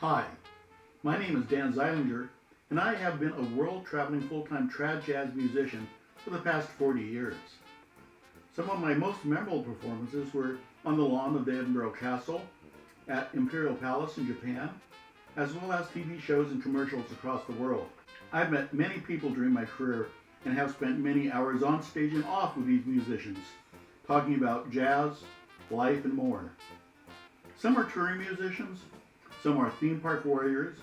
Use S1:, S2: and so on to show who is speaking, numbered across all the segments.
S1: Hi, my name is Dan Zeilinger, and I have been a world-traveling full-time trad jazz musician for the past 40 years. Some of my most memorable performances were on the lawn of the Edinburgh Castle, at Imperial Palace in Japan, as well as TV shows and commercials across the world. I've met many people during my career and have spent many hours on stage and off with these musicians, talking about jazz, life, and more. Some are touring musicians, some are theme park warriors,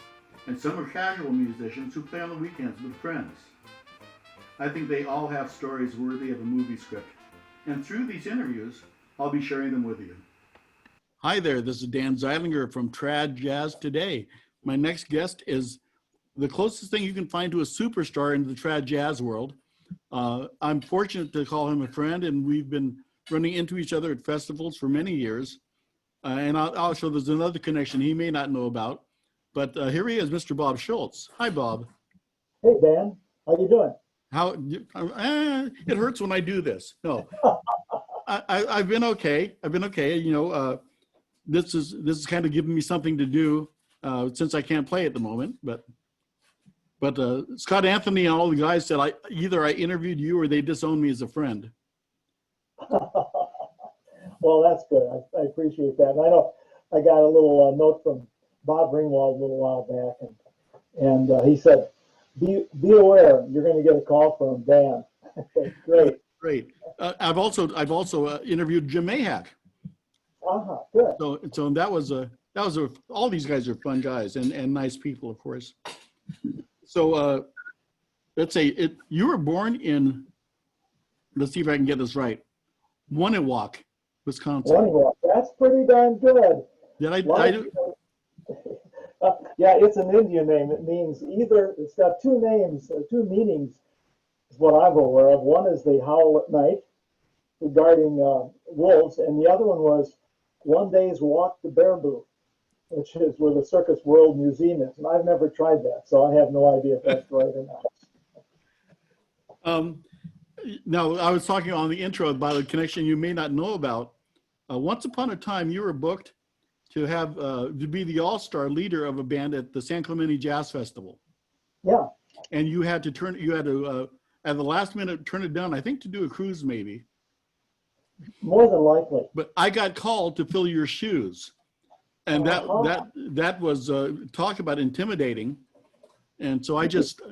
S1: and some are casual musicians who play on the weekends with friends. I think they all have stories worthy of a movie script, and through these interviews, I'll be sharing them with you. Hi there, this is Dan Zeilinger from Trad Jazz Today. My next guest is the closest thing you can find to a superstar in the trad jazz world. I'm fortunate to call him a friend, and we've been running into each other at festivals for many years. And also there's another connection he may not know about, but here he is, Mr. Bob Schulz. Hi, Bob.
S2: Hey, Dan. How you doing?
S1: It hurts when I do this. No, I've been okay. You know, this is kind of giving me something to do since I can't play at the moment. But Scott Anthony and all the guys said either I interviewed you or they disowned me as a friend.
S2: Well, that's good. I appreciate that. And I know I got a little note from Bob Ringwald a little while back, and he said, "Be aware, you're going to get a call from Dan." Great.
S1: Great. I've also interviewed Jim Mahak.
S2: Good.
S1: So that was all these guys are fun guys and nice people, of course. So let's say you were born in, let's see if I can get this right, Wonewoc, Wisconsin.
S2: Wonewoc. That's pretty darn good.
S1: Did I do?
S2: Yeah, it's an Indian name. It means it's got two names, two meanings, is what I'm aware of. One is they howl at night regarding wolves, and the other one was one day's walk to Baraboo, which is where the Circus World Museum is. And I've never tried that, so I have no idea if that's right or not.
S1: Now, I was talking on the intro about a connection you may not know about. Once upon a time, you were booked to have to be the all-star leader of a band at the San Clemente Jazz Festival.
S2: Yeah.
S1: And you had to at the last minute turn it down, I think to do a cruise maybe.
S2: More than likely.
S1: But I got called to fill your shoes. And that was talk about intimidating. And so I just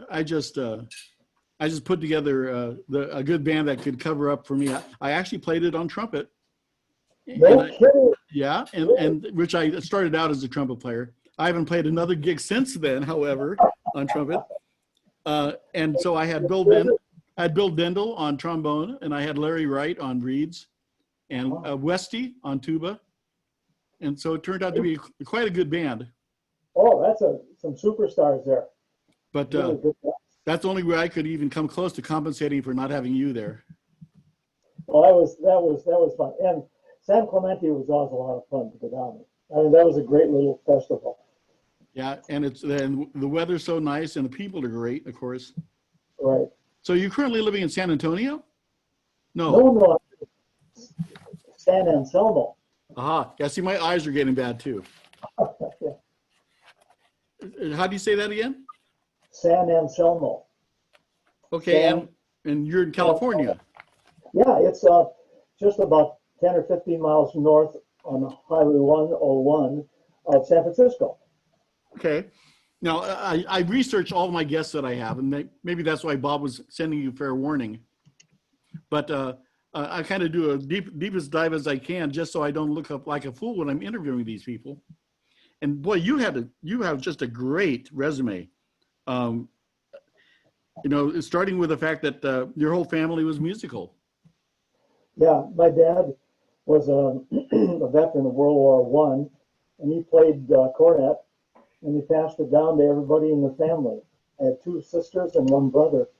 S1: put together a good band that could cover up for me. I actually played it on trumpet.
S2: No kidding.
S1: Yeah, and which I started out as a trumpet player. I haven't played another gig since then, however, on trumpet. And so I had Bill Dendel on trombone, and I had Larry Wright on reeds, and Westy on tuba. And so it turned out to be quite a good band. Oh,
S2: that's some superstars there.
S1: But that's the only way I could even come close to compensating for not having you there.
S2: Well, that was fun. And San Clemente was always a lot of fun to go down there. I mean, that was a great little festival.
S1: Yeah, and the weather's so nice and the people are great, of course.
S2: Right.
S1: So you're currently living in San Antonio?
S2: No. San Anselmo.
S1: Aha. Yeah, see, my eyes are getting bad too.
S2: Yeah.
S1: How do you say that again?
S2: San Anselmo.
S1: Okay, and you're in California.
S2: Yeah, it's just about 10 or 15 miles north on Highway 101 of San Francisco.
S1: Okay. Now, I researched all my guests that I have, and maybe that's why Bob was sending you fair warning. But I kind of do a deepest dive as I can, just so I don't look up like a fool when I'm interviewing these people. And boy, you have just a great resume. You know, starting with the fact that your whole family was musical.
S2: Yeah, my dad was a veteran of World War I, and he played cornet, and he passed it down to everybody in the family. I had two sisters and one brother,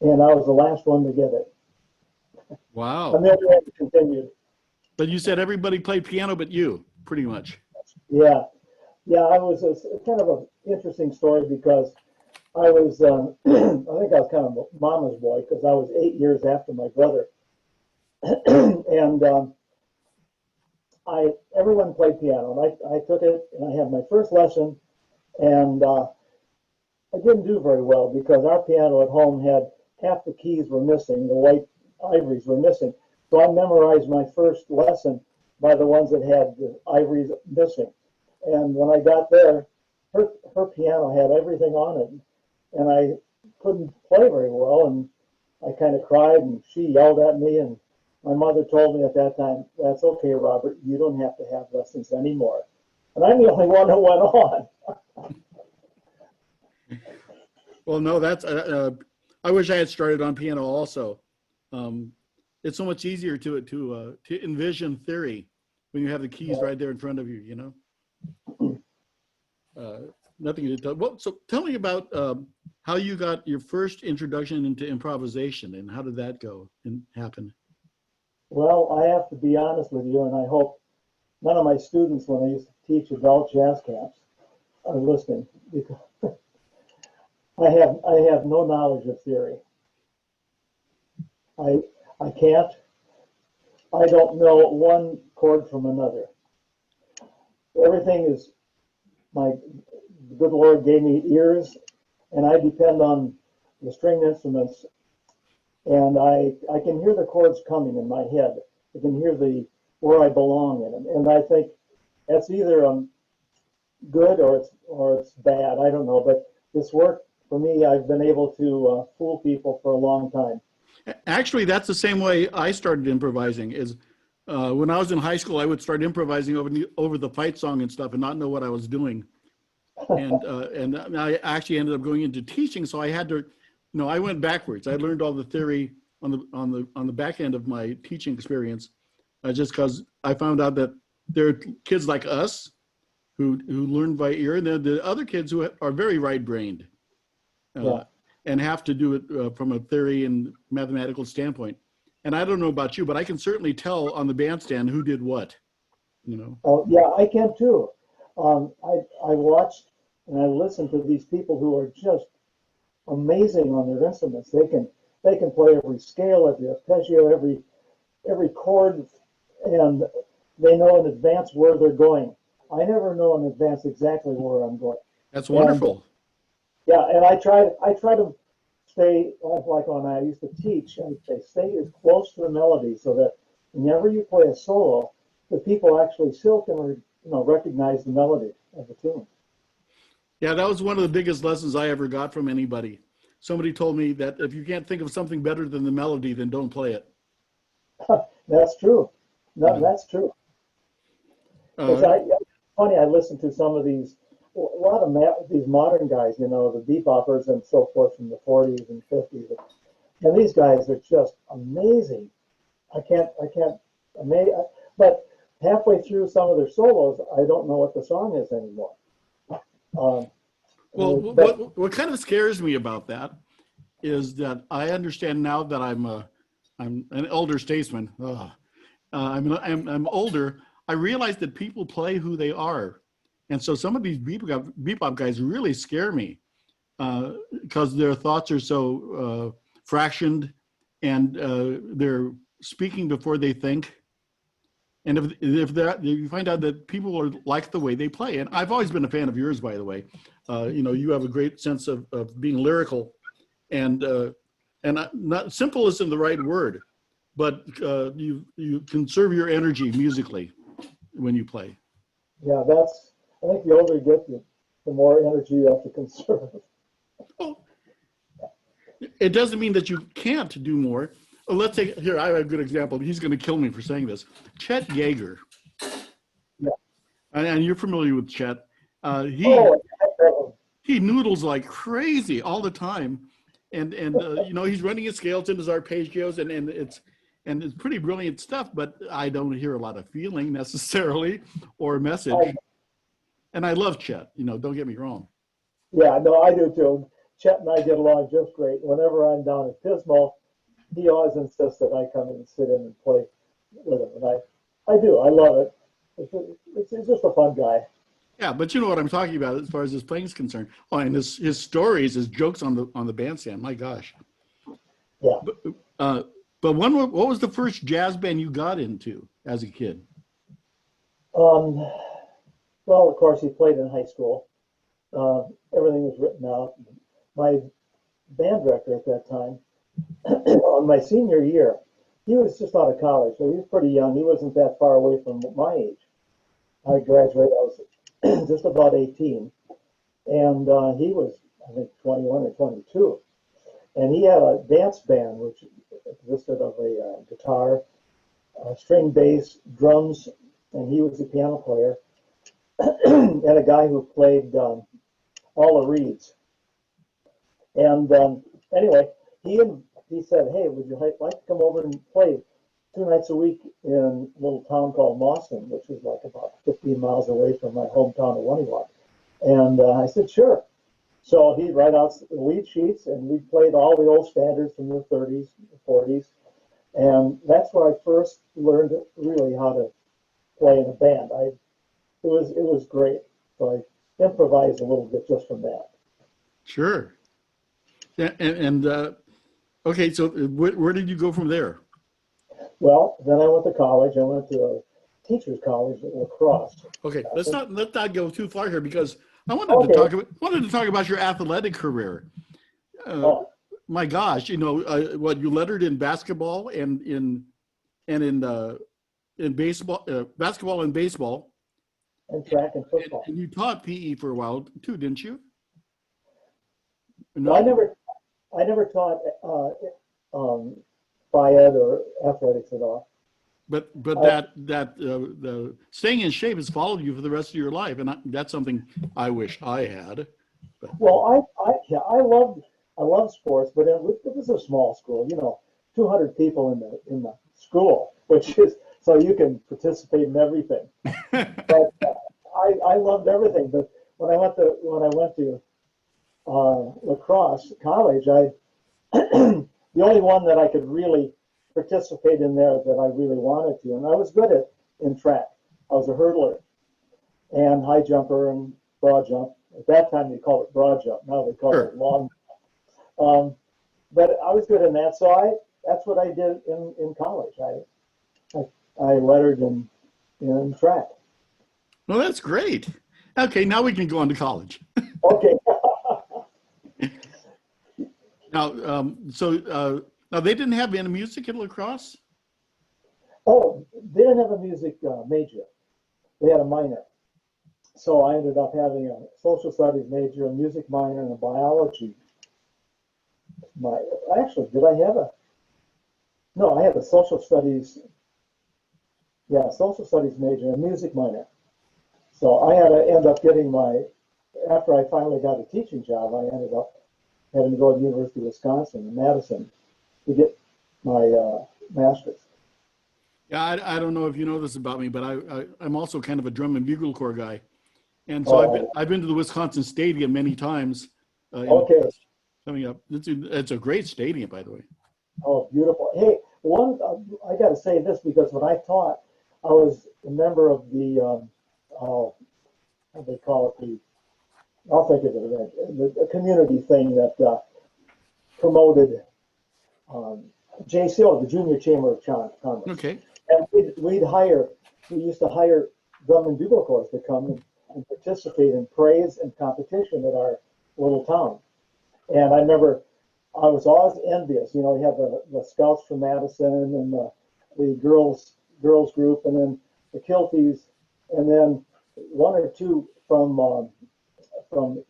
S2: and I was the last one to get it.
S1: Wow.
S2: And then we continued.
S1: But you said everybody played piano but you, pretty much.
S2: Yeah. I was kind of an interesting story because I was, I think I was kind of a mama's boy because I was 8 years after my brother. And everyone played piano, and I took it, and I had my first lesson And I didn't do very well because our piano at home had half the keys were missing, the white ivories were missing. So I memorized my first lesson by the ones that had the ivories missing. And when I got there, her piano had everything on it, and I couldn't play very well, and I kind of cried, and she yelled at me, and my mother told me at that time, "That's okay, Robert, you don't have to have lessons anymore." And I'm the only one who went on.
S1: Well, no, that's. I wish I had started on piano also. It's so much easier to envision theory when you have the keys right there in front of you. You know, nothing to tell. Well, so tell me about how you got your first introduction into improvisation, and how did that go and happen?
S2: Well, I have to be honest with you, and I hope none of my students, when I used to teach adult jazz camps, are listening, because I have no knowledge of theory. I can't. I don't know one chord from another. Everything is my good Lord gave me ears, and I depend on the stringed instruments, and I can hear the chords coming in my head. I can hear where I belong in them, and I think that's either good or it's bad. I don't know, but this work for me, I've been able to fool people for a long time.
S1: Actually, that's the same way I started improvising. Is when I was in high school, I would start improvising over the fight song and stuff, and not know what I was doing. And I actually ended up going into teaching, so I had to, I went backwards. I learned all the theory on the back end of my teaching experience, just because I found out that there are kids like us who learn by ear, and then the other kids who are very right-brained.
S2: Yeah.
S1: And have to do it from a theory and mathematical standpoint. And I don't know about you, but I can certainly tell on the bandstand who did what,
S2: Oh, yeah, I can too. I watched and I listened to these people who are just amazing on their instruments. They can play every scale, every arpeggio, every chord, and they know in advance where they're going. I never know in advance exactly where I'm going.
S1: That's wonderful.
S2: Yeah, and I try to stay like when I used to teach. I stay as close to the melody so that whenever you play a solo, the people actually still can recognize the melody of the tune.
S1: Yeah, that was one of the biggest lessons I ever got from anybody. Somebody told me that if you can't think of something better than the melody, then don't play it.
S2: That's true. No, that's true. It's funny. I listen to some of these. A lot of these modern guys, the beboppers and so forth from the 40s and 50s, and these guys are just amazing. I can't, but halfway through some of their solos, I don't know what the song is anymore.
S1: Well, what kind of scares me about that is that I understand now that I'm an elder statesman. I'm older. I realize that people play who they are. And so some of these bebop guys really scare me because their thoughts are so fractioned, and they're speaking before they think. And if you find out that people are like the way they play, and I've always been a fan of yours, by the way. You have a great sense of being lyrical, and not simple isn't the right word, but you conserve your energy musically when you play.
S2: Yeah, I think the older you get, the more energy you have to conserve.
S1: Well, it doesn't mean that you can't do more. Let's take here. I have a good example. He's going to kill me for saying this. Chet Jaeger.
S2: Yeah.
S1: And you're familiar with Chet. He noodles like crazy all the time, and he's running his scales into his arpeggios, and it's pretty brilliant stuff. But I don't hear a lot of feeling necessarily or message. And I love Chet. Don't get me wrong.
S2: Yeah, no, I do too. Chet and I get along just great. Whenever I'm down at Pismo, he always insists that I come in and sit in and play with him, and I do. I love it. It's just a fun guy.
S1: Yeah, but you know what I'm talking about as far as his playing is concerned. Oh, and his stories, his jokes on the bandstand. My gosh.
S2: Yeah.
S1: But what was the first jazz band you got into as a kid?
S2: Well, of course, he played in high school, everything was written out. My band director at that time, on my senior year, he was just out of college, so he was pretty young. He wasn't that far away from my age. I graduated, I was just about 18, and he was, I think, 21 or 22. And he had a dance band, which consisted of a guitar, string bass, drums, and he was the piano player, and a guy who played all the reeds. And anyway, he said, "Hey, would you like to come over and play 2 nights a week in a little town called Mawson, which is like about 15 miles away from my hometown of Waniwak?" And I said, "Sure." So he'd write out the lead sheets, and we played all the old standards from the 30s, the 40s, and that's where I first learned really how to play in a band. It was great. So I improvised a little bit just from that.
S1: Sure. And okay, so where did you go from there?
S2: Well, then I went to college. I went to a teacher's college at La Crosse.
S1: Okay, let's not go too far here because I
S2: Okay.
S1: wanted to talk about your athletic career.
S2: Oh,
S1: My gosh, what you lettered in basketball and in baseball, basketball and baseball,
S2: and track and football.
S1: and you taught PE for a while too, didn't you?
S2: No? I never taught Phi-Ed or athletics at all.
S1: But the staying in shape has followed you for the rest of your life, and that's something I wish I had. But.
S2: Well, I love sports, but it was a small school. 200 people in the school, which is so you can participate in everything. But I loved everything. But when I went to La Crosse College, the only one that I could really participate in there that I really wanted to, and I was good in track. I was a hurdler and high jumper and broad jump. At that time, they called it broad jump. Now they call it long. But I was good in that, so that's what I did in college. I lettered in track.
S1: Well, that's great. Okay, now we can go on to college.
S2: Okay.
S1: Now, now they didn't have any music at La Crosse?
S2: Oh, they didn't have a music major. They had a minor. So I ended up having a social studies major, a music minor, and a biology. Actually, did I have No, I had a social studies. Yeah, social studies major and a music minor. So I had to end up getting after I finally got a teaching job, I ended up having to go to the University of Wisconsin in Madison to get my master's.
S1: Yeah, I don't know if you know this about me, but I'm also kind of a drum and bugle corps guy, and so I've been to the Wisconsin Stadium many times.
S2: Okay.
S1: Coming up, it's a great stadium, by the way.
S2: Oh, beautiful. Hey, I got to say this because when I taught, I was a member of the how do they call it, I'll think of it, the community thing that promoted JCO, the Junior Chamber of Commerce.
S1: Okay.
S2: And we used to hire drum and bugle corps to come and participate in praise and competition at our little town. And I remember I was always envious. You had the Scouts from Madison and the girls group, and then the Kilties, and then one or two from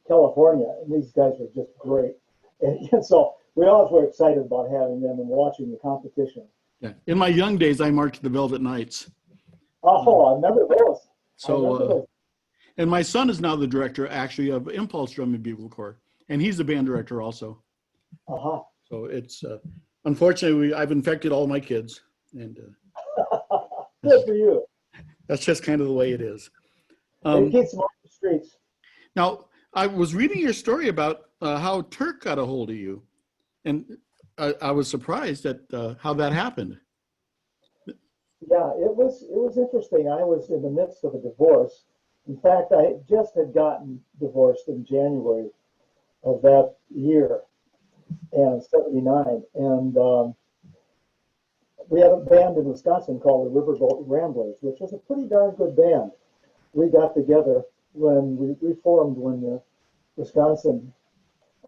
S2: California. And these guys were just great. And so we always were excited about having them and watching the competition.
S1: Yeah. In my young days, I marched the Velvet Knights.
S2: Oh, I remember those.
S1: And my son is now the director, actually, of Impulse Drum and Bugle Corps, and he's the band director also.
S2: Uh-huh.
S1: So it's unfortunately I've infected all my kids, and
S2: good for you.
S1: That's just kind of the way it is.
S2: It keeps them off the streets.
S1: Now, I was reading your story about how Turk got a hold of you, and I was surprised at how that happened.
S2: Yeah, it was interesting. I was in the midst of a divorce. In fact, I just had gotten divorced in January of that year, and 79. And we had a band in Wisconsin called the Riverboat Ramblers, which was a pretty darn good band. We got together when we reformed when the Wisconsin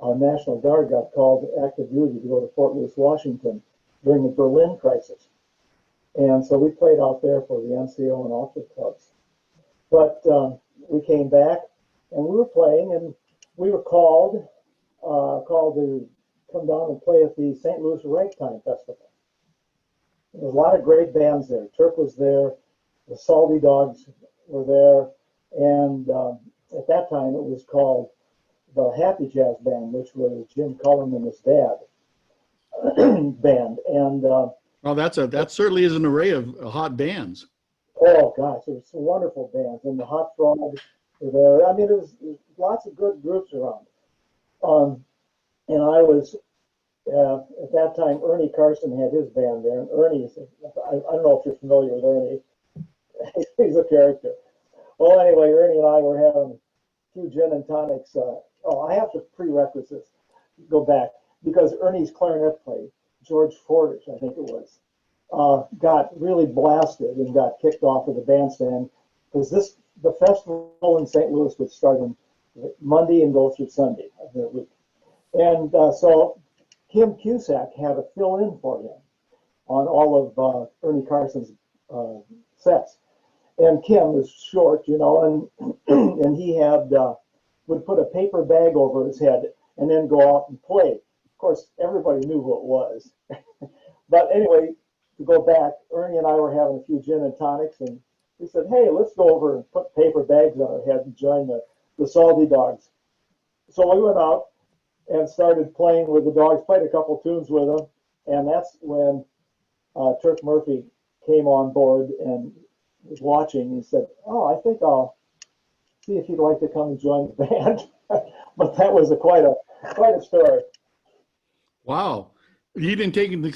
S2: National Guard got called active duty to go to Fort Lewis, Washington during the Berlin crisis. And so we played out there for the NCO and Alpha clubs. But we came back and we were playing, and we were called to come down and play at the St. Louis Ragtime Festival. There was a lot of great bands there. Turk was there, the Salty Dogs were there, and at that time it was called the Happy Jazz Band, which was Jim Cullum and his dad band. And
S1: well, that certainly is an array of hot bands.
S2: oh gosh, there were some wonderful bands, and the Hot Frogs were there. I mean, there's lots of good groups around. And I was at that time, Ernie Carson had his band there, and Ernie, I don't know if you're familiar with Ernie. He's a character. Well, anyway, Ernie and I were having a few gin and tonics. I have to prerequisites go back because Ernie's clarinet player, George Fordich, I think it was, got really blasted and got kicked off of the bandstand because the festival in St. Louis would start on Monday and go through Sunday of the week. And so Kim Cusack had to fill in for him on all of Ernie Carson's sets. And Kim was short, and he had would put a paper bag over his head and then go out and play. Of course, everybody knew who it was. But anyway, to go back, Ernie and I were having a few gin and tonics, and we said, hey, let's go over and put paper bags on our head and join the Salty Dogs. So we went out and started playing with the Dogs, played a couple tunes with them, and that's when Turk Murphy came on board and was watching. He said, oh, I think I'll see if you'd like to come and join the band. But that was quite a story.
S1: Wow. You didn't take into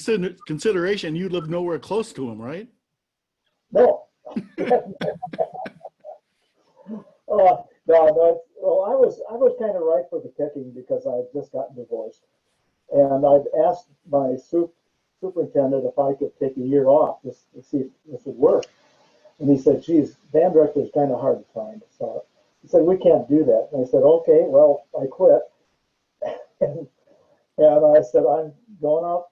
S1: consideration you lived nowhere close to him, right?
S2: No. No. Well, I was kind of ripe for the picking because I had just gotten divorced, and I'd asked my superintendent if I could take a year off just to see if this would work, and he said, "Geez, band director is kind of hard to find." So he said, "We can't do that." And I said, "Okay, well, I quit," and I said, "I'm going out."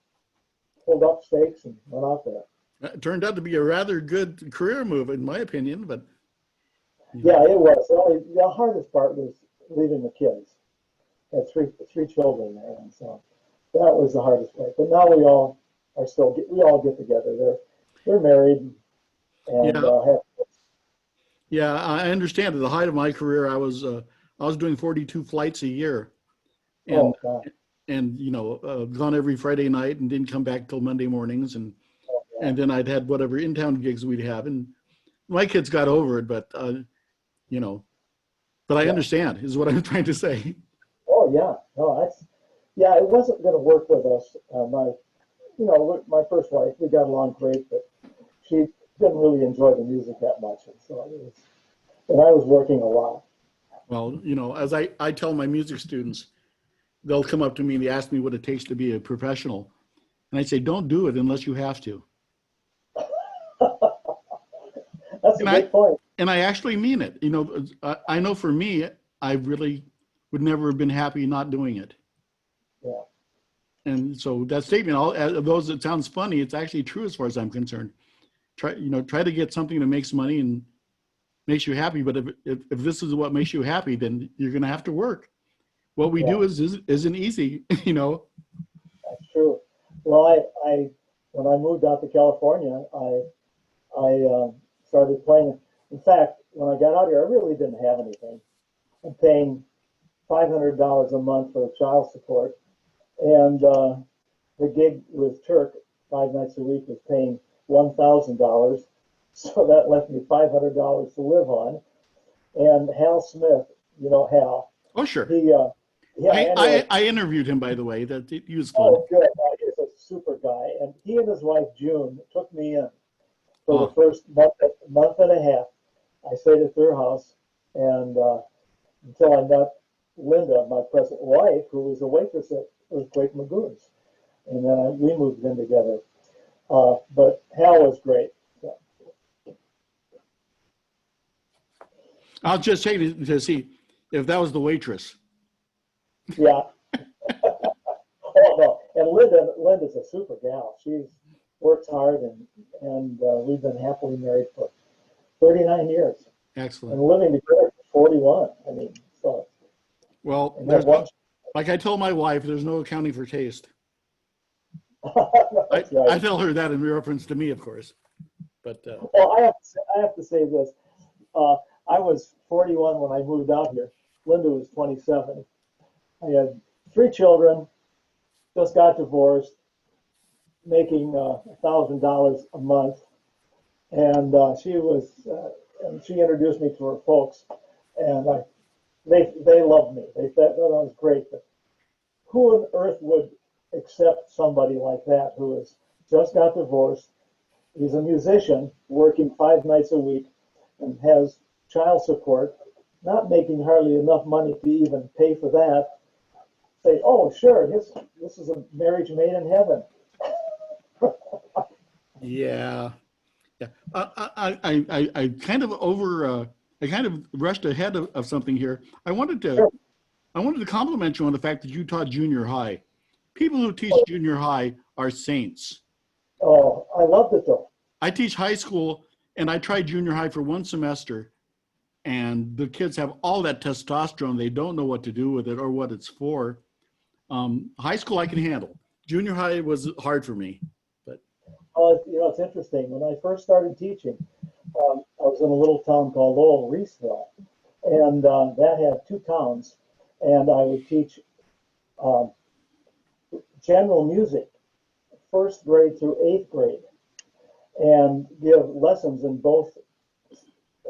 S2: Pulled up stakes and went out there.
S1: It turned out to be a rather good career move, in my opinion. But
S2: yeah, it was. The hardest part was leaving the kids. I had three children there, and so that was the hardest part. But now we all get together. They're married and have kids.
S1: Yeah, I understand. At the height of my career, I was doing 42 flights a year, and gone every Friday night and didn't come back till Monday mornings, and then I'd had whatever in-town gigs we'd have, and my kids got over it, but I understand is what I'm trying to say.
S2: Oh yeah, no, it wasn't going to work with us. My first wife, we got along great, but she didn't really enjoy the music that much, and I was working a lot.
S1: Well, as I tell my music students, they'll come up to me and they ask me what it takes to be a professional. And I say, don't do it unless you have to.
S2: That's a great point.
S1: And I actually mean it. I know for me, I really would never have been happy not doing it.
S2: Yeah.
S1: And so that statement, although it sounds funny, it's actually true as far as I'm concerned. Try to get something that makes money and makes you happy. But if this is what makes you happy, then you're going to have to work. What we do isn't easy, That's
S2: true. Well, I when I moved out to California, I started playing. In fact, when I got out here, I really didn't have anything. I'm paying $500 a month for child support, and the gig with Turk 5 nights a week was paying $1,000, so that left me $500 to live on. And Hal Smith, Hal.
S1: Oh, sure. I interviewed him, by the way. He was fun.
S2: Oh, good. He's a super guy. And he and his wife, June, took me in for the first month and a half. I stayed at their house and until I met Linda, my present wife, who was a waitress at Earthquake Magoons. And then we moved in together. But Hal was great. So.
S1: I'll just say to see if that was the waitress.
S2: Yeah. Oh, no. And Linda's a super gal. She's works hard, and we've been happily married for 39 years and
S1: Excellent.
S2: living together for 41. I mean, so,
S1: Well,
S2: and have one.
S1: like I told my wife, there's no accounting for taste. I,
S2: That's
S1: I
S2: right.
S1: tell her that in reference to me, of course. But
S2: Well, I have to say this. Uh, I was 41 when I moved out here. Linda was 27. I had three children, just got divorced, making $1,000 a month, and and she introduced me to her folks, and they loved me. They thought that was great. But who on earth would accept somebody like that who has just got divorced? He's a musician working 5 nights a week and has child support, not making hardly enough money to even pay for that. Say, oh, sure, this is a marriage made in heaven.
S1: yeah, yeah. I kind of I kind of rushed ahead of something here.
S2: Sure.
S1: I wanted to compliment you on the fact that you taught junior high. People who teach junior high are saints.
S2: Oh, I loved it though.
S1: I teach high school, and I tried junior high for one semester, and the kids have all that testosterone. They don't know what to do with it or what it's for. High school I can handle. Junior high was hard for me, but
S2: It's interesting. When I first started teaching, I was in a little town called Old Reesville, and that had two towns, and I would teach um, general music, first grade through eighth grade, and give lessons in both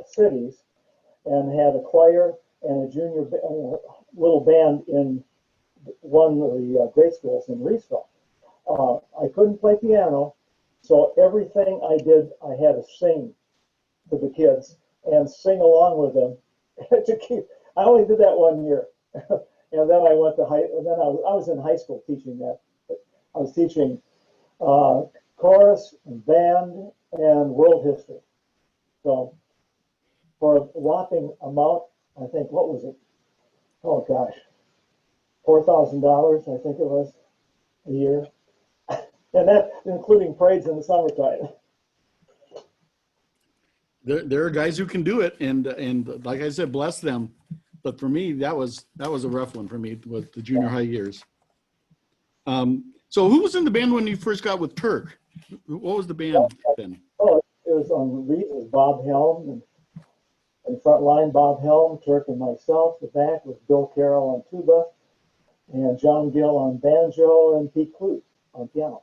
S2: cities, and had a choir and a little band in one of the grade schools in Reesville. I couldn't play piano, so everything I did, I had to sing to the kids and sing along with them to keep. I only did that 1 year, and then I went to high. And then I was in high school teaching that. I was teaching chorus and band and world history. So for a whopping amount, I think what was it? Oh gosh, $4,000. I think it was a year, and that including parades in the summertime.
S1: there are guys who can do it, and like I said, bless them. But for me, that was a rough one for me with the junior high years. So who was in the band when you first got with Turk? What was the band then?
S2: Oh, it was on lead was Bob Helm and front line Bob Helm, Turk and myself. The back was Bill Carroll on tuba and John Gill on banjo and Pete Clute on piano.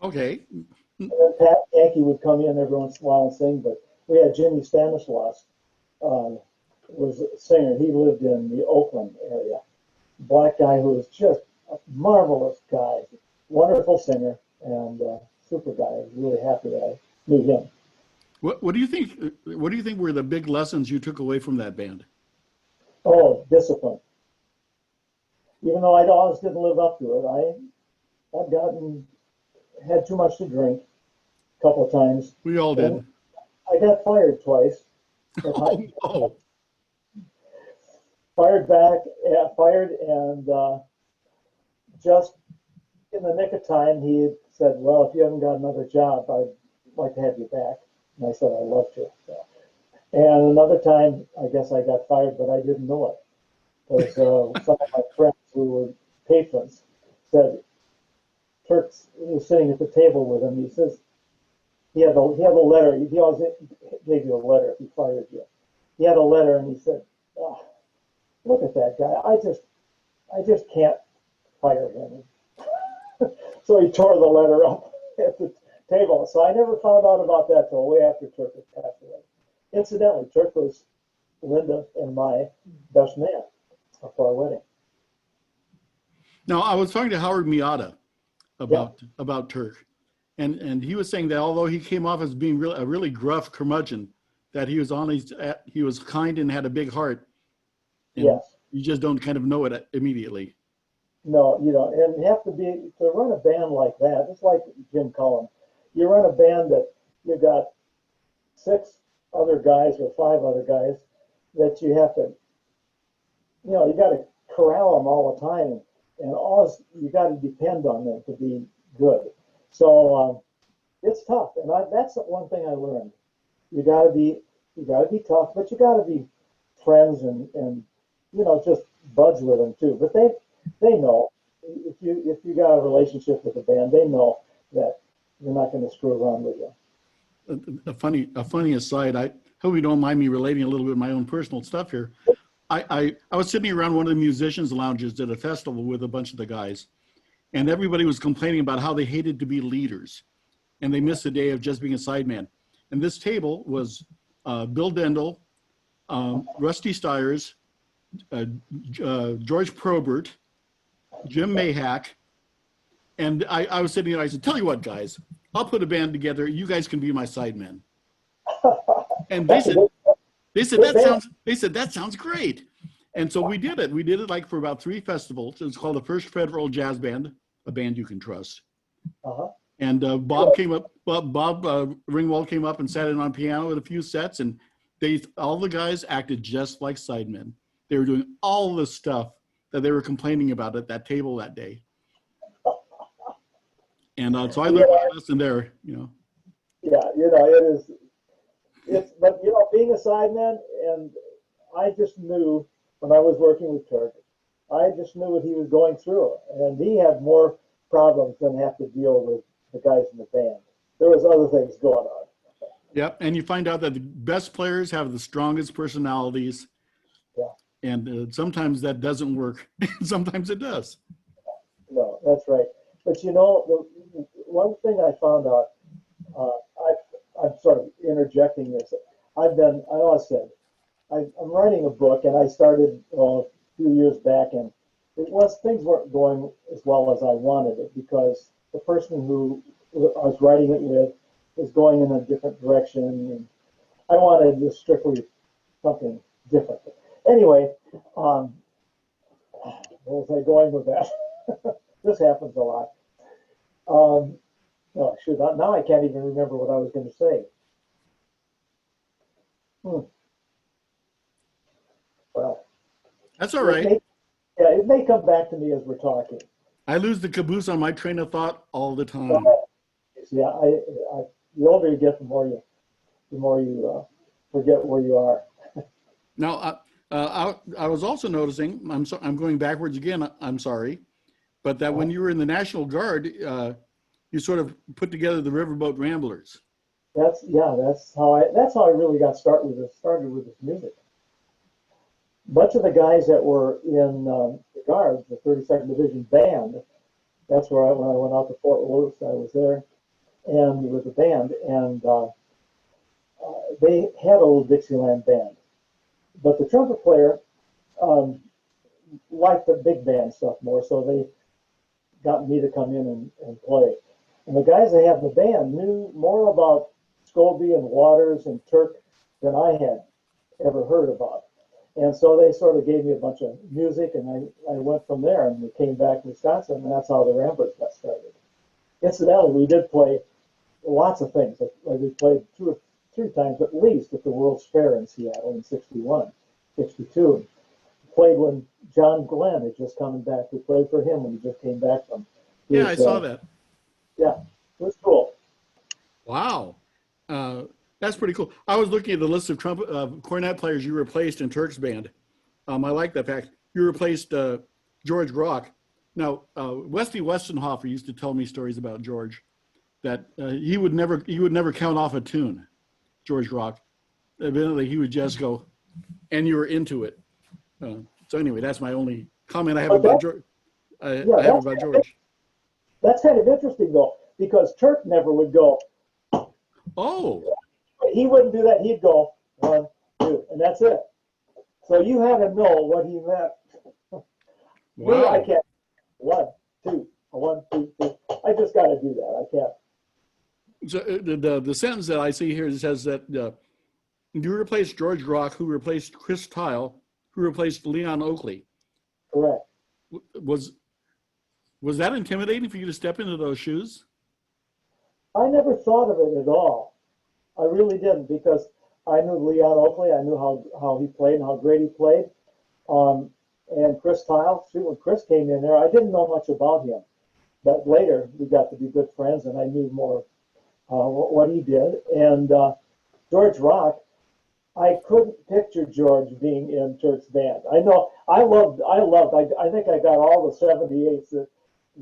S1: Okay.
S2: And then Pat Yankee would come in every once in a while and sing, but we had Jimmy Stanislaus was a singer. He lived in the Oakland area. Black guy who was just a marvelous guy, wonderful singer, and super guy. I was really happy that I knew him.
S1: What do you think? What do you think were the big lessons you took away from that band?
S2: Oh, discipline. Even though I always didn't live up to it, I've had too much to drink a couple of times,
S1: We all
S2: and
S1: did.
S2: I got fired twice.
S1: Oh, oh.
S2: Fired, and just in the nick of time, he said, "Well, if you haven't got another job, I'd like to have you back." And I said, "I'd love to." So, and another time, I guess I got fired, but I didn't know it because some of my friends who were patrons said, Turk was sitting at the table with him. He says he had a letter. He always gave you a letter if he fired you. He had a letter, and he said, oh, "Look at that guy. I just can't fire him." So he tore the letter up at the table. So I never found out about that till way after Turk had passed away. Incidentally, Turk was Linda and my best man for our wedding.
S1: Now I was talking to Howard Miata
S2: Yeah,
S1: about Turk, and he was saying that although he came off as being a really gruff curmudgeon, that he was kind and had a big heart, and
S2: yes.
S1: you just don't kind of know it immediately.
S2: No, you don't. And you have to run a band like that, just like Jim Cullum. You run a band that you got 6 other guys or 5 other guys that you have to, you got to corral them all the time, and all you got to depend on them to be good. So it's tough, and that's one thing I learned. You got to be tough, but you got to be friends and just buds with them too. But they know if you got a relationship with the band, they know that you're not going to screw around with you.
S1: A funny aside. I hope you don't mind me relating a little bit of my own personal stuff here. I was sitting around one of the musicians' lounges at a festival with a bunch of the guys, and everybody was complaining about how they hated to be leaders, and they missed the day of just being a sideman. And this table was Bill Dendel, Rusty Stiers, George Probert, Jim Mayhack, and I was sitting there. I said, "Tell you what, guys, I'll put a band together. You guys can be my sidemen." And they said that sounds great. And so we did it. We did it like for about 3 festivals. It was called the First Federal Jazz Band, a band you can trust.
S2: Uh-huh.
S1: And Bob came up. Bob Ringwald came up and sat in on piano with a few sets, and all the guys acted just like sidemen. They were doing all the stuff that they were complaining about at that table that day. And so I learned a lesson there.
S2: Yeah, it is. But being a sideman, and I just knew when I was working with Turk, I just knew what he was going through, and he had more problems than have to deal with the guys in the band. There was other things going on.
S1: Yep, and you find out that the best players have the strongest personalities.
S2: Yeah.
S1: And sometimes that doesn't work. Sometimes it does.
S2: No, that's right. But the one thing I found out, I'm sort of interjecting this. I always said, I'm writing a book, and I started a few years back, and things weren't going as well as I wanted it because the person who I was writing it with was going in a different direction, and I wanted just strictly something different. Anyway, where was I going with that? This happens a lot. Oh, shoot, now I can't even remember what I was going to say. Well,
S1: that's all right.
S2: It may come back to me as we're talking.
S1: I lose the caboose on my train of thought all the time.
S2: Yeah, the older you get, the more you forget where you are.
S1: Now, I was also noticing. I'm going backwards again. I'm sorry, but that when you were in the National Guard, you sort of put together the Riverboat Ramblers.
S2: That's how I really got started with this music. A bunch of the guys that were in the Guards, the 32nd Division Band, that's where when I went out to Fort Lewis, I was there, and with the band, and they had a little Dixieland band, but the trumpet player liked the big band stuff more, so they got me to come in and play. And the guys they had in the band knew more about Scobie and Waters and Turk than I had ever heard about. And so they sort of gave me a bunch of music, and I went from there, and we came back to Wisconsin, and that's how the Ramblers got started. Incidentally, we did play lots of things. Like we played 2 or 3 times at least at the World's Fair in Seattle in 61, 62. We played when John Glenn had just come back. We played for him when he just came back from his,
S1: I saw that.
S2: Yeah, it was cool.
S1: Wow. That's pretty cool. I was looking at the list of cornet players you replaced in Turk's band. I like that fact. You replaced George Grock. Now, Westy Westenhofer used to tell me stories about George, that he would never count off a tune, George Grock. Evidently, he would just go, and you were into it. So anyway, that's my only comment I have about George. George.
S2: That's kind of interesting, though, because Turk never would go.
S1: Oh.
S2: He wouldn't do that. He'd go 1, 2, and that's it. So you had to know what he meant.
S1: Wow.
S2: Me, I can't. 1, 2, 1, 2, 3. I just got to do that. I can't.
S1: So the sentence that I see here says that you replaced George Grock, who replaced Chris Tile, who replaced Leon Oakley.
S2: Correct.
S1: Was that intimidating for you to step into those shoes?
S2: I never thought of it at all. I really didn't, because I knew Leon Oakley. I knew how he played and how great he played. and Chris Tile. See, when Chris came in there, I didn't know much about him, but later we got to be good friends, and I knew more what he did. And George Rock, I couldn't picture George being in Turk's band. I know I think I got all the 78s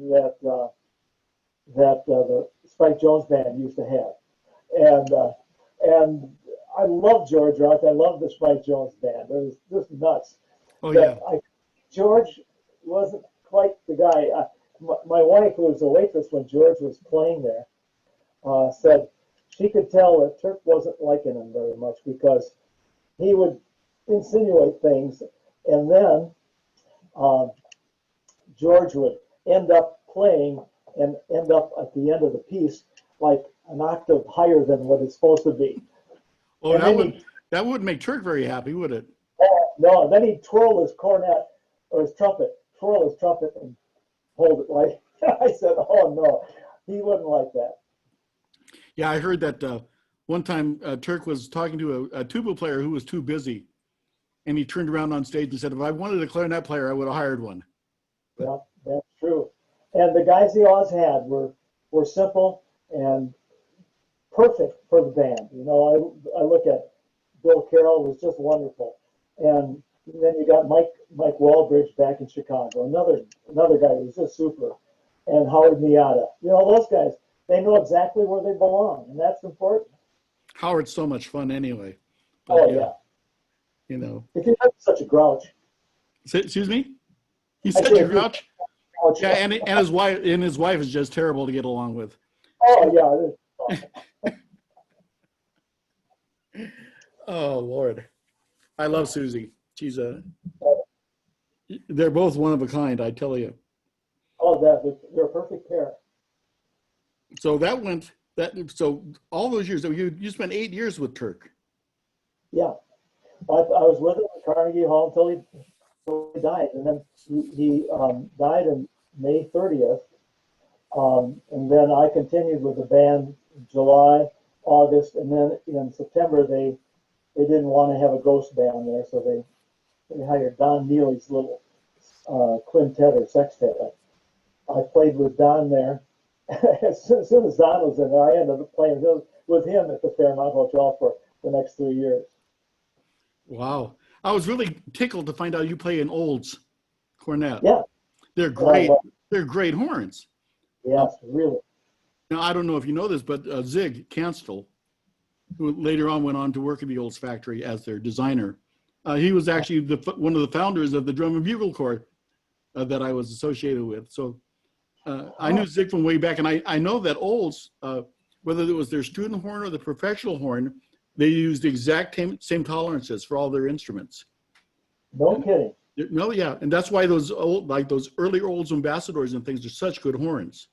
S2: that the Spike Jones band used to have, and I love George Rock. I love the Spike Jones band. It was just nuts.
S1: Oh yeah.
S2: George wasn't quite the guy. My wife, who was a waitress when George was playing there, said she could tell that Turk wasn't liking him very much because he would insinuate things, and then George would end up playing and end up at the end of the piece like an octave higher than what it's supposed to be.
S1: Oh, that would make Turk very happy, would it?
S2: No, and then he'd twirl his cornet or his trumpet, and hold it like. I said, "Oh no, he wouldn't like that."
S1: Yeah, I heard that one time Turk was talking to a tuba player who was too busy, and he turned around on stage and said, "If I wanted a clarinet player, I would have hired one."
S2: Yeah, that's true. And the guys he always had were simple and perfect for the band. You know, I look at Bill Carroll, was just wonderful, and then you got Mike Walbridge back in Chicago, another guy who was just super, and Howard Miata. You know, those guys, they know exactly where they belong, and that's important.
S1: Howard's so much fun anyway. But,
S2: Oh yeah.
S1: You know.
S2: If you're not such a grouch.
S1: Excuse me? He's such a grouch? Yeah, and his wife is just terrible to get along with.
S2: Oh yeah.
S1: Oh Lord, I love Susie. They're both one of a kind, I tell you.
S2: Oh, they're a perfect pair.
S1: So so all those years, so you spent 8 years with Turk.
S2: Yeah, I was with him at Carnegie Hall until he died, and then he died on May 30th. And then I continued with the band in July, August, and then in September they didn't want to have a ghost band there, so they hired Don Neely's little quintet or sextet. I played with Don there. As soon as Don was in there, I ended up playing with him at the Fairmont Hotel for the next 3 years.
S1: Wow. I was really tickled to find out you play an Olds cornet.
S2: Yeah.
S1: They're great. They're great horns.
S2: Yes, really.
S1: Now, I don't know if you know this, but Zig Canstel, who later on went on to work at the Olds factory as their designer, he was actually one of the founders of the drum and bugle corps that I was associated with. So I knew Zig from way back, and I know that Olds, whether it was their student horn or the professional horn, they used the exact same tolerances for all their instruments.
S2: No kidding.
S1: No, yeah, and that's why those early Olds ambassadors and things are such good horns.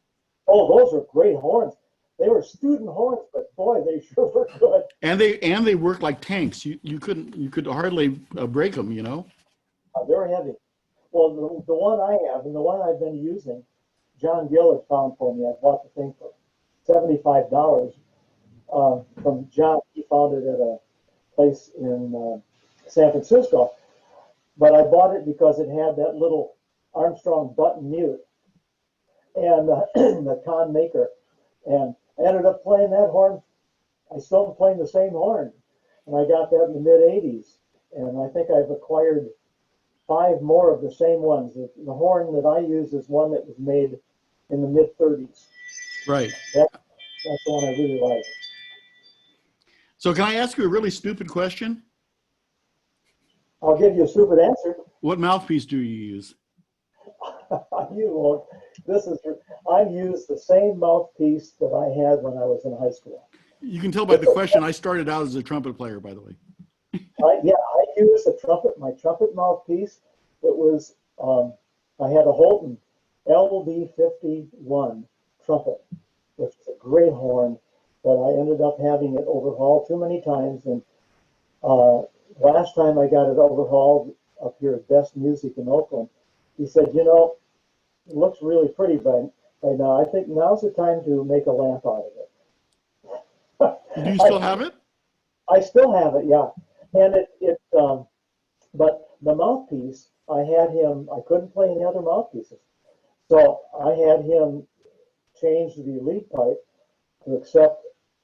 S2: Oh, those are great horns. They were student horns, but boy, they sure were good.
S1: And they worked like tanks. You could hardly break them, you know.
S2: They're heavy. Well, the one I have and the one I've been using, John Gillard found for me. I bought the thing for $75 from John. He found it at a place in San Francisco. But I bought it because it had that little Armstrong button mute and the Con Maker. And I ended up playing that horn. I still am playing the same horn. And I got that in the mid-'80s. And I think I've acquired 5 more of the same ones. The horn that I use is one that was made in the mid-'30s.
S1: Right.
S2: That's the one I really like.
S1: So can I ask you a really stupid question?
S2: I'll give you a stupid answer.
S1: What mouthpiece do you use?
S2: You won't. I use the same mouthpiece that I had when I was in high school.
S1: You can tell by the question, I started out as a trumpet player, by the way.
S2: I use my trumpet mouthpiece. It was, I had a Holton LD51 trumpet, which is a great horn, but I ended up having it overhauled too many times. And last time I got it overhauled up here at Best Music in Oakland, he said, you know, it looks really pretty by now. I think now's the time to make a lamp out of it.
S1: Do you still have it?
S2: I still have it, yeah. And but the mouthpiece I couldn't play any other mouthpieces. So I had him change the lead pipe to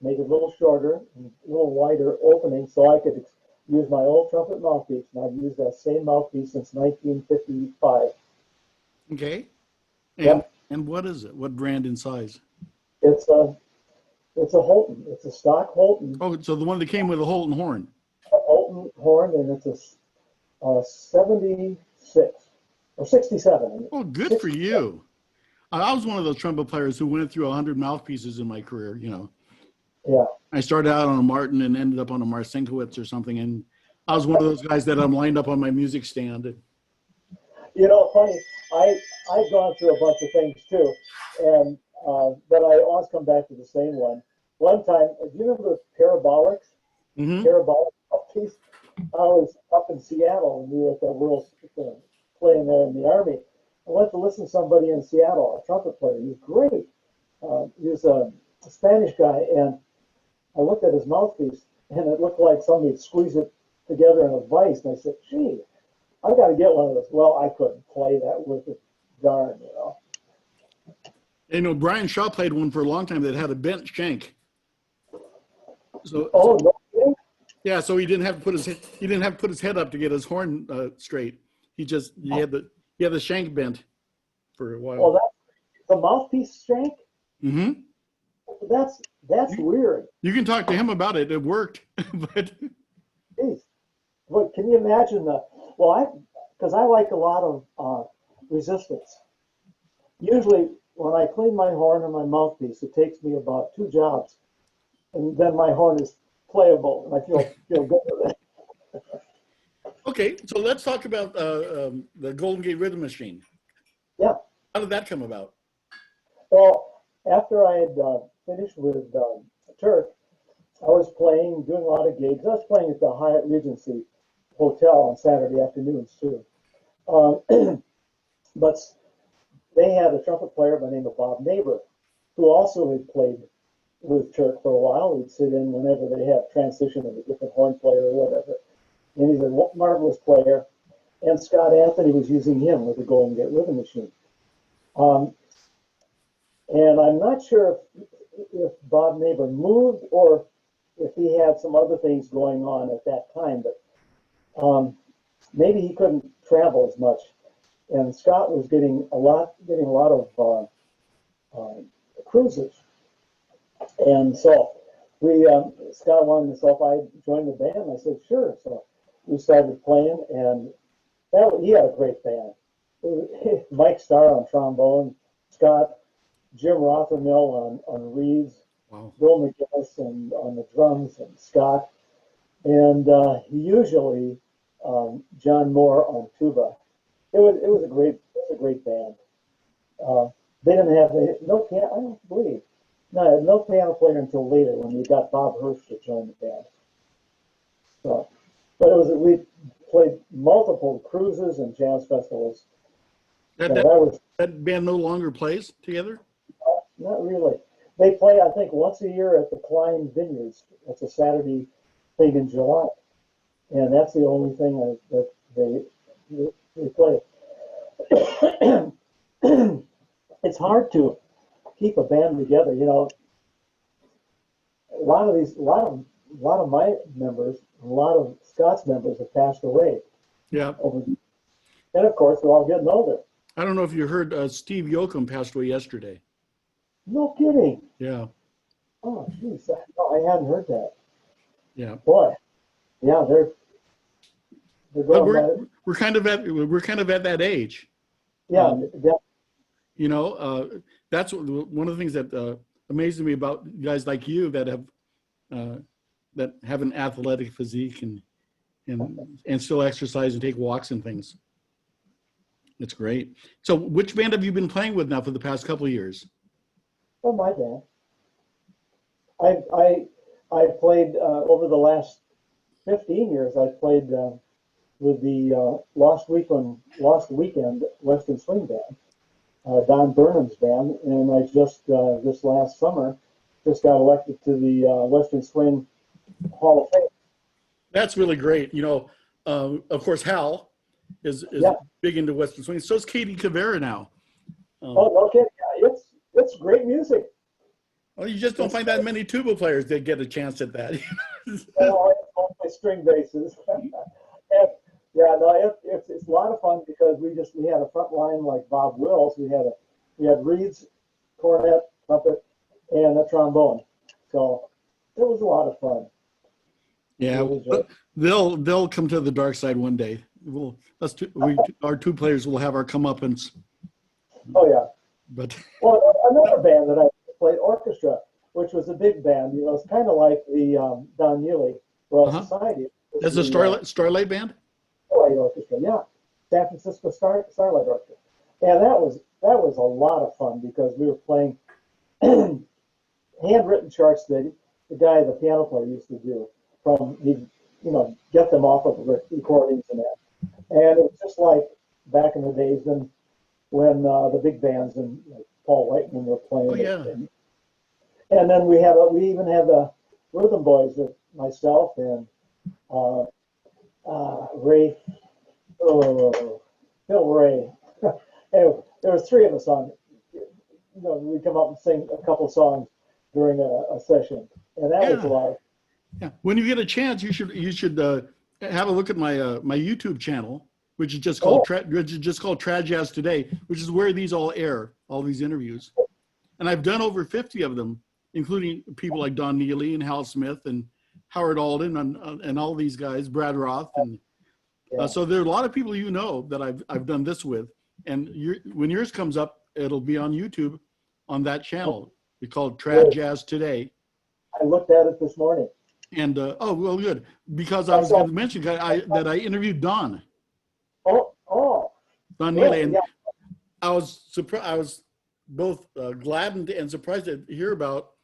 S2: make it a little shorter, a little wider opening so I could use my old trumpet mouthpiece. And I've used that same mouthpiece since 1955.
S1: Okay. And
S2: Yep.
S1: and what is it? What brand and size?
S2: It's a, it's a Holton. It's a stock
S1: Oh, so the one that came with a Holton horn.
S2: Holton horn, and it's a 76 or 67.
S1: Oh, good for
S2: 67.
S1: you. I was one of those trumpet players who went through 100 mouthpieces in my career.
S2: Yeah.
S1: I started out on a Martin and ended up on a Marcinkiewicz or something. And I was one of those guys that I'm lined up on my music stand.
S2: Funny, I've gone through a bunch of things too, and but I always come back to the same one. One time, do you remember the parabolics?
S1: Mm-hmm.
S2: Parabolic mouthpiece. I was up in Seattle, and we were at the World playing there in the Army. I went to listen to somebody in Seattle, a trumpet player. He was great. He was a Spanish guy, and I looked at his mouthpiece, and it looked like somebody had squeezed it together in a vise. And I said, "Gee, I got to get one of those." Well, I couldn't play that with it. Darn.
S1: Brian Shaw played one for a long time that had a bent shank. So
S2: No kidding?
S1: yeah, so he didn't have to put his head up to get his horn straight. He had the shank bent for a while.
S2: Well, that's the mouthpiece shank.
S1: Mm-hmm.
S2: That's weird.
S1: You can talk to him about it. It worked, but
S2: Jeez. But can you imagine because I like a lot of resistance. Usually, when I clean my horn and my mouthpiece, it takes me about 2 jobs, and then my horn is playable, and I feel good with it.
S1: okay. So let's talk about the Golden Gate Rhythm Machine.
S2: Yeah.
S1: How did that come about?
S2: Well, after I had finished with Turk, I was doing a lot of gigs. I was playing at the Hyatt Regency Hotel on Saturday afternoons too. But they had a trumpet player by the name of Bob Neighbor, who also had played with Turk for a while. He'd sit in whenever they had transition of a different horn player or whatever. And he's a marvelous player. And Scott Anthony was using him with the Golden Gate Rhythm Machine. And I'm not sure if Bob Neighbor moved or if he had some other things going on at that time, but maybe he couldn't travel as much. And Scott was getting a lot of cruises. And so Scott wanted to know if I joined the band. I said, sure. So we started playing, and he had a great band. Mike Starr on trombone, Scott, Jim Rothermill on reeds,
S1: Wow.
S2: Bill McGinnis on the drums, and Scott, and usually John Moore on tuba. It was a great band. They didn't have no piano. I don't believe no piano player until later when we got Bob Hirsch to join the band. So, but we played multiple cruises and jazz festivals.
S1: That band no longer plays together?
S2: Not really. They play, I think, once a year at the Klein Vineyards. It's a Saturday thing in July, and that's the only thing that they play. It's hard to keep a band together. A lot of my members, a lot of Scott's members have passed away.
S1: Yeah.
S2: And of course, they're all getting older.
S1: I don't know if you heard Steve Yoakum passed away yesterday.
S2: No kidding.
S1: Yeah.
S2: Oh, jeez. No, I hadn't heard that.
S1: Yeah.
S2: Boy. Yeah, they're going.
S1: We're kind of at that age.
S2: Yeah.
S1: That's one of the things that amazes me about guys like you that have an athletic physique and still exercise and take walks and things. It's great. So, which band have you been playing with now for the past couple of years?
S2: Oh, my band. I played over the last 15 years. I played with the Lost Weekend Western Swing Band, Don Burnham's band, and I just this last summer just got elected to the Western Swing Hall of Fame.
S1: That's really great. Of course, Hal is
S2: Yeah.
S1: big into Western swing. So is Katie Cavera now.
S2: Oh, okay. Yeah, it's great music.
S1: Well, you just don't find that many tuba players that get a chance at that.
S2: Oh, it's all my string basses. And, yeah, no, it's a lot of fun because we had a front line like Bob Wills. We had reeds, cornet, trumpet, and a trombone. So it was a lot of fun.
S1: Yeah, they'll come to the dark side one day. Our two players will have our comeuppance.
S2: Oh yeah.
S1: But
S2: another band that I played, Orchestra, which was a big band. You know, it's kind of like the Don Neely Royal Society.
S1: That's a Starlight band.
S2: Starlight Orchestra, yeah, San Francisco Starlight Orchestra, and that was a lot of fun because we were playing handwritten charts that the guy, the piano player, used to do from get them off of recordings and that, and it was just like back in the days when the big bands and Paul Whiteman were playing.
S1: Oh yeah.
S2: And then we even had the Rhythm Boys with myself and Ray, Phil Ray. Anyway, there was three of us on. We'd come up and sing a couple songs during a session, and that was a lot.
S1: Yeah. When you get a chance, you should have a look at my my YouTube channel, which is just called Trad Jazz Today, which is where these all air, all these interviews, and I've done over 50 of them, including people like Don Neely and Hal Smith and Howard Alden and all these guys, Brad Roth, and so there are a lot of people that I've done this with, and when yours comes up, it'll be on YouTube on that channel. We call it Trad Jazz Today.
S2: I looked at it this morning.
S1: And good, because I was going to mention that I interviewed Don. Don Neely, and I was surprised. I was both gladdened and surprised to hear about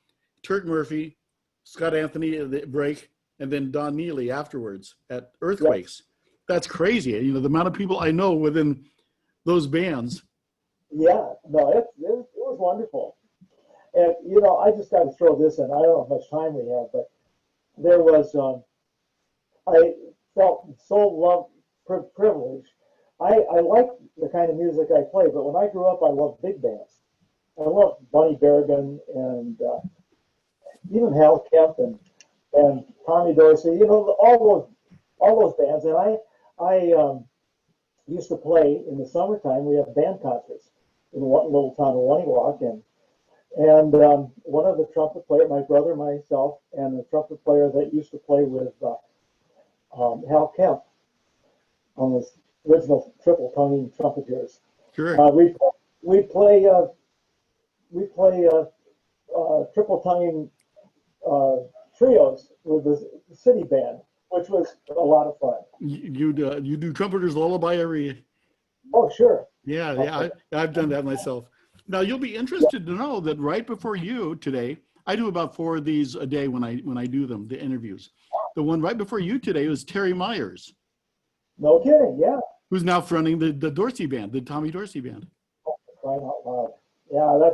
S1: Turk Murphy, Scott Anthony at the break, and then Don Neely afterwards at Earthquakes. That's crazy. The amount of people I know within those bands.
S2: Yeah, no, it was wonderful. And I just got to throw this in. I don't know how much time we have, but there was I felt so privileged. I like the kind of music I play, but when I grew up, I loved big bands. I loved Bunny Berrigan and even Hal Kemp and Tommy Dorsey. All those bands. And I used to play in the summertime. We have band concerts in the little town of Waniwak, and one of the trumpet players, my brother, myself, and the trumpet player that used to play with Hal Kemp on the original triple-tonguing trumpeters.
S1: Sure.
S2: We play triple-tonguing trios with the city band, which was a lot of fun.
S1: You do Trumpeter's Lullaby every.
S2: Oh sure.
S1: Yeah, I've done that myself. Now you'll be interested to know that right before you today, I do about 4 of these a day when I do them, the interviews. The one right before you today was Terry Myers.
S2: No kidding, yeah.
S1: Who's now fronting the Dorsey band, the Tommy Dorsey band.
S2: Oh, crying out loud. Yeah,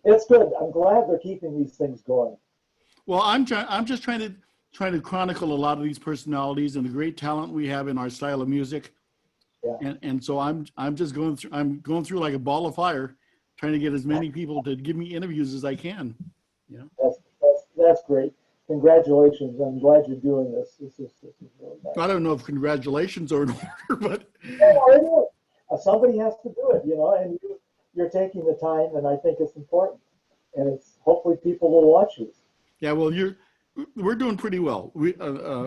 S2: it's good. I'm glad they're keeping these things going.
S1: Well, I'm just trying to chronicle a lot of these personalities and the great talent we have in our style of music. Yeah. And so I'm just going through like a ball of fire, trying to get as many people to give me interviews as I can.
S2: That's great. Congratulations. I'm glad you're doing this. This is really nice.
S1: I don't know if congratulations are in order, but
S2: somebody has to do it, and you're taking the time, and I think it's important. And it's hopefully people will watch you.
S1: Yeah, well, we're doing pretty well.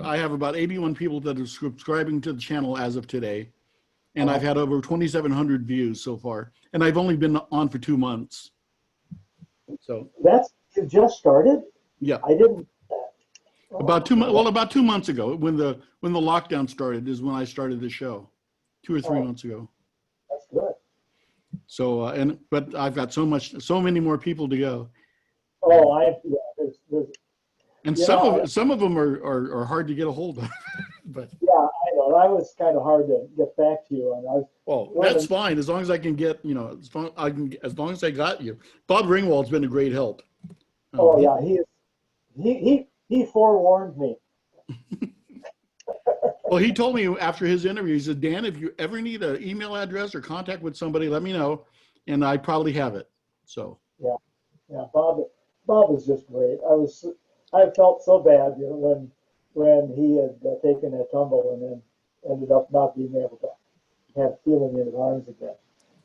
S1: I have about 81 people that are subscribing to the channel as of today, and I've had over 2,700 views so far, and I've only been on for 2 months. So
S2: you just started?
S1: Yeah,
S2: I didn't.
S1: About 2 months. Well, about 2 months ago, when the lockdown started, is when I started the show, 2 or 3 months ago.
S2: That's good.
S1: So but I've got so many more people to go.
S2: Oh, there's
S1: and some of them are hard to get a hold of. But
S2: yeah, I know. I was kind of hard to get back to you, and
S1: that's fine as long as I can get as long as I got you. Bob Ringwald's been a great help.
S2: He forewarned me.
S1: Well, he told me after his interview, he said, Dan, if you ever need an email address or contact with somebody, let me know, and I probably have it. So
S2: Yeah, yeah. Bob is just great. I felt so bad, when he had taken that tumble and then ended up not being able to have feeling in his arms again.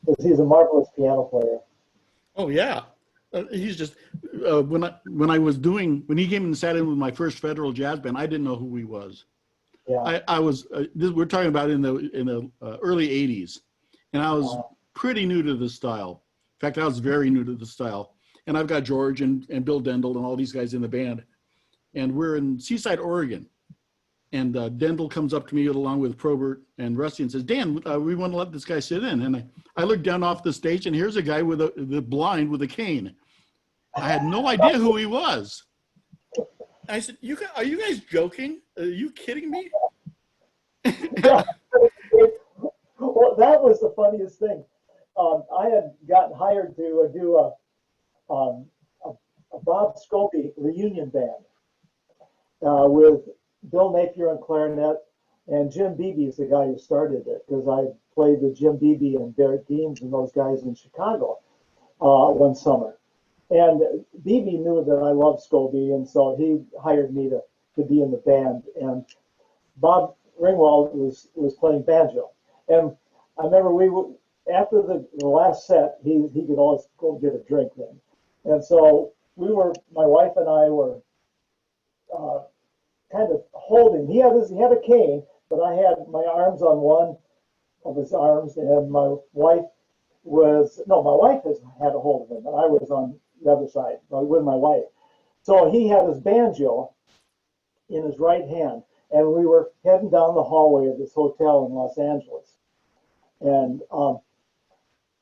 S2: Because he's a marvelous piano player.
S1: oh yeah, he's just when he came and sat in with my first federal jazz band, I didn't know who he was.
S2: Yeah.
S1: I was we're talking about in the early '80s, and I was
S2: Uh,
S1: pretty new to the style. In fact, I was very new to the style. And I've got George and Bill Dendel and all these guys in the band, and we're in Seaside, Oregon. And Dendel comes up to me along with Probert and Rusty and says, Dan, we want to let this guy sit in. And I look down off the stage, and here's a guy with the blind with a cane. I had no idea who he was. I said, are you guys joking? Are you kidding me?
S2: yeah. Well, that was the funniest thing. I had gotten hired to do a Bob Scopey reunion band with Bill Napier on clarinet, and Jim Beebe is the guy who started it, because I played with Jim Beebe and Derek Deems and those guys in Chicago one summer. And Beebe knew that I loved Scobie, and so he hired me to be in the band. And Bob Ringwald was playing banjo. And I remember after the last set, he could always go get a drink then. And so my wife and I were kind of holding. He had a cane, but I had my arms on one of his arms, and my wife has had a hold of him, and I was on the other side with my wife. So he had his banjo in his right hand, and we were heading down the hallway of this hotel in Los Angeles. And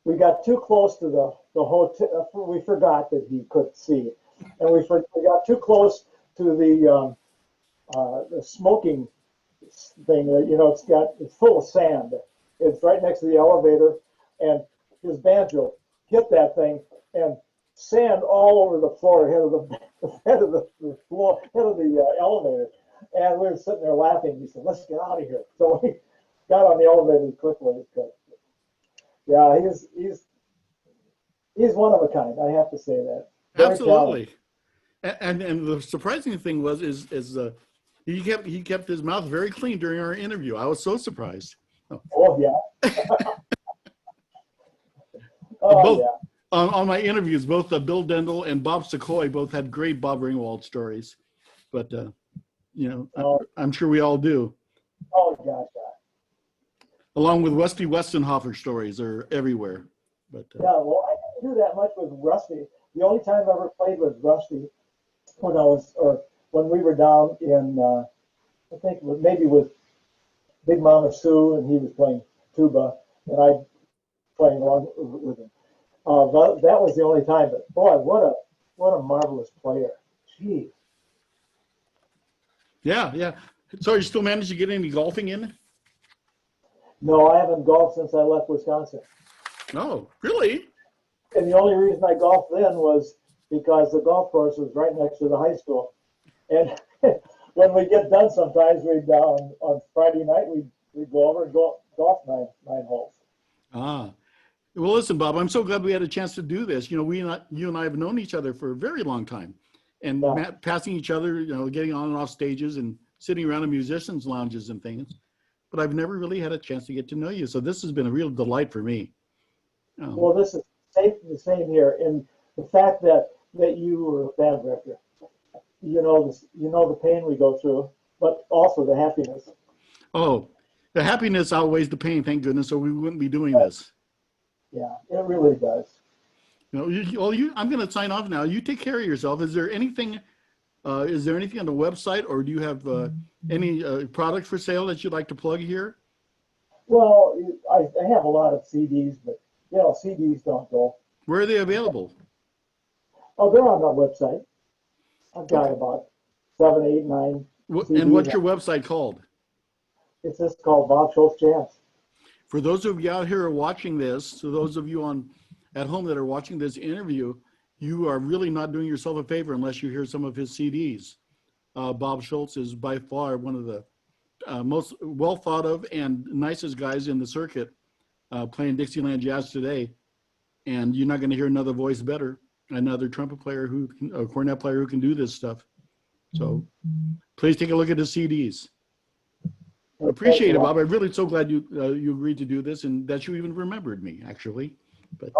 S2: we got too close to the hotel. We forgot that he couldn't see, and we got too close to the smoking thing. It's full of sand. It's right next to the elevator, and his banjo hit that thing, and sand all over the floor, head of the elevator. And we were sitting there laughing. He said, "Let's get out of here." So we got on the elevator quickly. Yeah, he's one of a kind. I have to say that. Very
S1: Absolutely. And the surprising thing he kept his mouth very clean during our interview. I was so surprised.
S2: Oh yeah.
S1: Both
S2: yeah.
S1: on my interviews, both Bill Dendel and Bob Secoy both had great Bob Ringwald stories. But I'm sure we all do.
S2: Oh gosh.
S1: Along with Rusty Westenhofer stories are everywhere. But
S2: yeah, well, I didn't do that much with Rusty. The only time I ever played with Rusty when we were down in I think maybe with Big Mama Sue, and he was playing tuba, and I playing along with him. That was the only time. But boy, what a marvelous player! Gee.
S1: Yeah. So you still managed to get any golfing in?
S2: No, I haven't golfed since I left Wisconsin.
S1: Oh, really?
S2: And the only reason I golfed then was because the golf course was right next to the high school. And when we get done, sometimes on Friday night we'd go over and golf nine holes.
S1: Ah, well, listen, Bob, I'm so glad we had a chance to do this. You and I have known each other for a very long time, and passing each other, getting on and off stages and sitting around in musicians' lounges and things. But I've never really had a chance to get to know you. So this has been a real delight for me.
S2: Well, this is the same here. And the fact that you were a band director, the pain we go through, but also the happiness.
S1: Oh, the happiness outweighs the pain, thank goodness, or we wouldn't be doing this.
S2: Yeah, it really does.
S1: I'm going to sign off now. You take care of yourself. Is there anything on the website, or do you have any product for sale that you'd like to plug here?
S2: Well, I have a lot of CDs, but CDs don't go.
S1: Where are they available?
S2: Oh, they're on our website. I've got about 7, 8, 9 CDs.
S1: And what's your website called?
S2: It's just called Bob Schulz Jazz.
S1: For those of you out here who are watching this, so those of you at home that are watching this interview, you are really not doing yourself a favor unless you hear some of his CDs. Bob Schulz is by far one of the most well thought of and nicest guys in the circuit playing Dixieland jazz today. And you're not going to hear another voice better, another trumpet player a cornet player who can do this stuff. So please take a look at his CDs. Appreciate it, Bob. I'm really so glad you agreed to do this and that you even remembered me, actually. But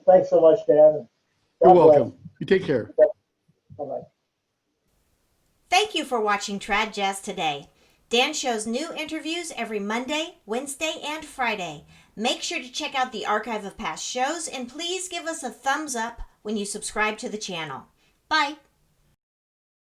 S2: thanks so much, Dan.
S1: You're welcome. You take care.
S2: Bye-bye.
S3: Thank you for watching Trad Jazz Today. Dan shows new interviews every Monday, Wednesday, and Friday. Make sure to check out the archive of past shows and please give us a thumbs up when you subscribe to the channel. Bye.